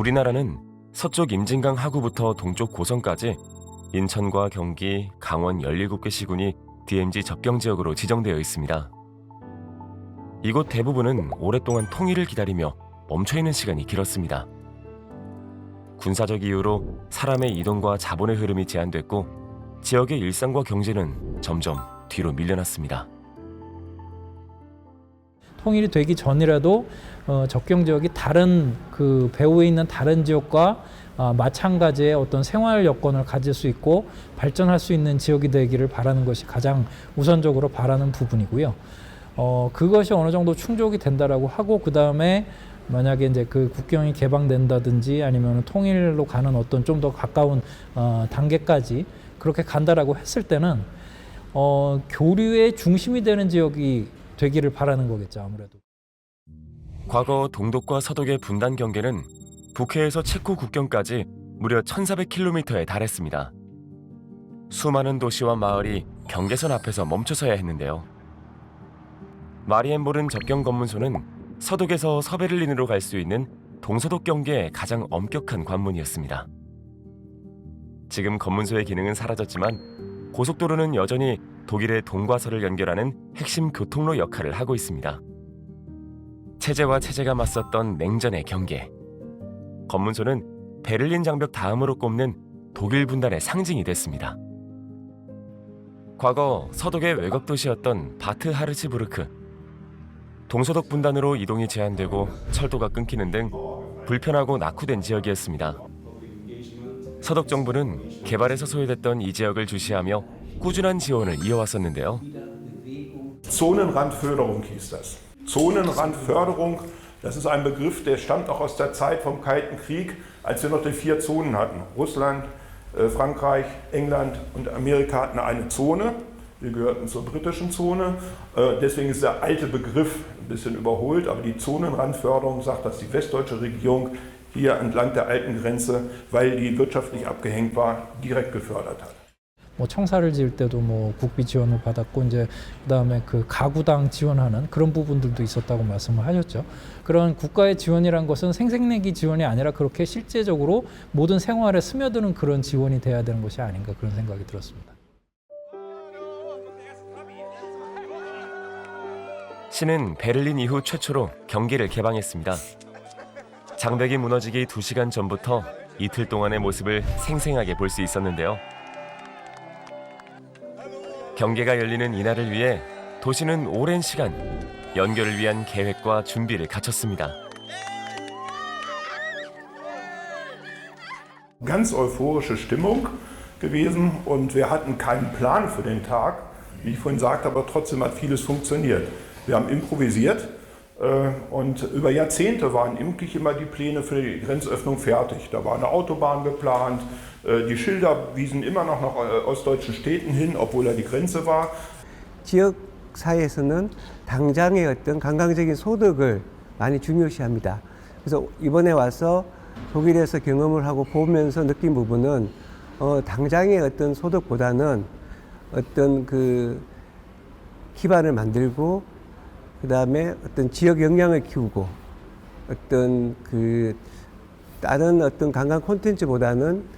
우리나라는 서쪽 임진강 하구부터 동쪽 고성까지 인천과 경기, 강원 17개 시군이 DMZ 접경 지역으로 지정되어 있습니다. 이곳 대부분은 오랫동안 통일을 기다리며 멈춰있는 시간이 길었습니다. 군사적 이유로 사람의 이동과 자본의 흐름이 제한됐고 지역의 일상과 경제는 점점 뒤로 밀려났습니다. 통일이 되기 전이라도 접경 지역이 다른 그 배후에 있는 다른 지역과 마찬가지의 어떤 생활 여건을 가질 수 있고 발전할 수 있는 지역이 되기를 바라는 것이 가장 우선적으로 바라는 부분이고요. 그것이 어느 정도 충족이 된다라고 하고 그 다음에 만약에 이제 그 국경이 개방된다든지 아니면 통일로 가는 어떤 좀 더 가까운 단계까지 그렇게 간다라고 했을 때는 교류의 중심이 되는 지역이 되기를 바라는 거겠죠, 아무래도. 과거 동독과 서독의 분단 경계는 북해에서 체코 국경까지 무려 1,400km에 달했습니다. 수많은 도시와 마을이 경계선 앞에서 멈춰서야 했는데요. 마리엔보른 접경 검문소는 서독에서 서베를린으로 갈 수 있는 동서독 경계의 가장 엄격한 관문이었습니다. 지금 검문소의 기능은 사라졌지만 고속도로는 여전히 독일의 동과 서를 연결하는 핵심 교통로 역할을 하고 있습니다. 체제와 체제가 맞섰던 냉전의 경계. 검문소는 베를린 장벽 다음으로 꼽는 독일 분단의 상징이 됐습니다. 과거 서독의 외곽 도시였던 바트 하르츠부르크. 동서독 분단으로 이동이 제한되고 철도가 끊기는 등 불편하고 낙후된 지역이었습니다. 서독 정부는 개발에서 소외됐던 이 지역을 주시하며 꾸준한 지원을 이어왔었는데요. Zonenrandförderung hieß das. Zonenrandförderung, das ist ein Begriff, der stammt auch aus der Zeit vom Kalten Krieg, als wir noch die 4 Zonen hatten. Russland, Frankreich, England und Amerika hatten eine Zone. Wir gehörten zur britischen Zone. Deswegen ist der alte Begriff ein bisschen überholt, aber die Zonenrandförderung sagt, dass die westdeutsche Regierung hier entlang der alten Grenze, weil die wirtschaftlich abgehängt war, direkt gefördert hat. 뭐 청사를 지을 때도 뭐 국비 지원을 받았고 이제 그다음에 그 가구당 지원하는 그런 부분들도 있었다고 말씀을 하셨죠. 그런 국가의 지원이란 것은 생색내기 지원이 아니라 그렇게 실제적으로 모든 생활에 스며드는 그런 지원이 돼야 되는 것이 아닌가 그런 생각이 들었습니다. 시는 베를린 이후 최초로 경기를 개방했습니다. 장벽이 무너지기 2시간 전부터 이틀 동안의 모습을 생생하게 볼 수 있었는데요. 경계가 열리는 이날을 위해 도시는 오랜 시간 연결을 위한 계획과 준비를 갖췄습니다. Ganz euphorische Stimmung gewesen und wir hatten keinen Plan für den Tag. Wie ich vorhin sagte, aber trotzdem hat vieles funktioniert. Wir haben improvisiert und über Jahrzehnte waren immerhin immer die Pläne für die Grenzöffnung fertig. Da war eine Autobahn geplant, die Schilder wiesen immer noch nach ostdeutschen Städten hin, obwohl da die Grenze war. 지역 사회에서는 당장의 어떤 관광적인 소득을 많이 중요시합니다. 그래서 이번에 와서 독일에서 경험을 하고 보면서 느낀 부분은 당장의 어떤 소득보다는 어떤 그 기반을 만들고 그다음에 어떤 지역 역량을 키우고 어떤 그 다른 어떤 관광 콘텐츠보다는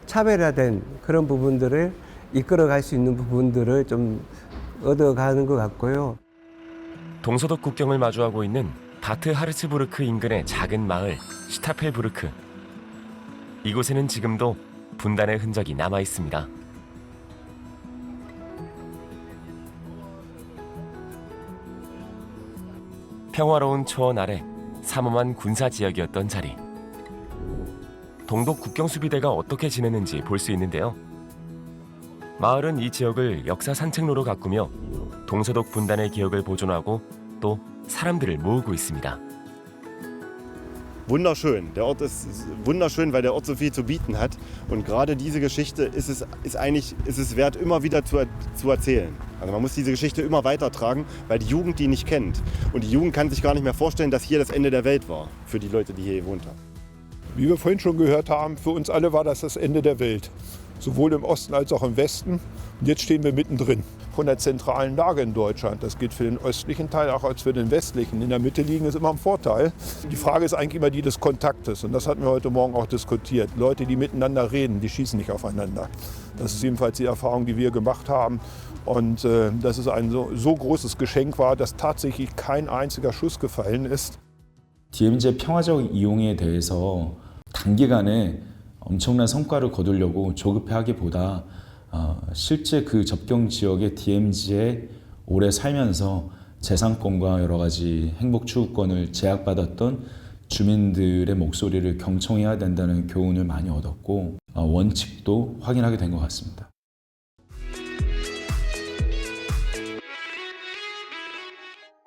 차별화된 그런 부분들을 이끌어갈 수 있는 부분들을 좀 얻어가는 것 같고요. 동서독 국경을 마주하고 있는 바트 하르츠부르크 인근의 작은 마을 슈타펠부르크. 이곳에는 지금도 분단의 흔적이 남아 있습니다. 평화로운 초원 아래 삼엄한 군사 지역이었던 자리. 동독 국경수비대가 어떻게 지내는지 볼 수 있는데요. 마을은 이 지역을 역사 산책로로 가꾸며 동서독 분단의 기억을 보존하고 또 사람들을 모으고 있습니다. Wunderschön. Der Ort ist wunderschön, weil der Ort so viel zu bieten hat. Und gerade diese Geschichte ist es wert, immer wieder zu erzählen. Also man muss diese Geschichte immer weitertragen, weil die Jugend die nicht kennt. Und die Jugend kann sich gar nicht mehr vorstellen, dass hier das Ende der Welt war für die Leute, die hier gewohnt haben. Wie wir vorhin schon gehört haben, für uns alle war das Ende der Welt. sowohl im Osten als auch im Westen. Und jetzt stehen wir mittendrin. Von der zentralen Lage in Deutschland. Das gilt für den östlichen Teil auch als für den westlichen. In der Mitte liegen ist immer ein Vorteil. Die Frage ist eigentlich immer die des Kontaktes. Und das hatten wir heute Morgen auch diskutiert. Leute, die miteinander reden, die schießen nicht aufeinander. Das ist jedenfalls die Erfahrung, die wir gemacht haben. Und dass es ein so großes Geschenk war, dass tatsächlich kein einziger Schuss gefallen ist. DMZ의 평화적 이용에 대해서 단기간에 엄청난 성과를 거두려고 조급해하기보다 실제 그 접경 지역의 DMZ에 오래 살면서 재산권과 여러 가지 행복 추구권을 제약받았던 주민들의 목소리를 경청해야 된다는 교훈을 많이 얻었고 원칙도 확인하게 된 것 같습니다.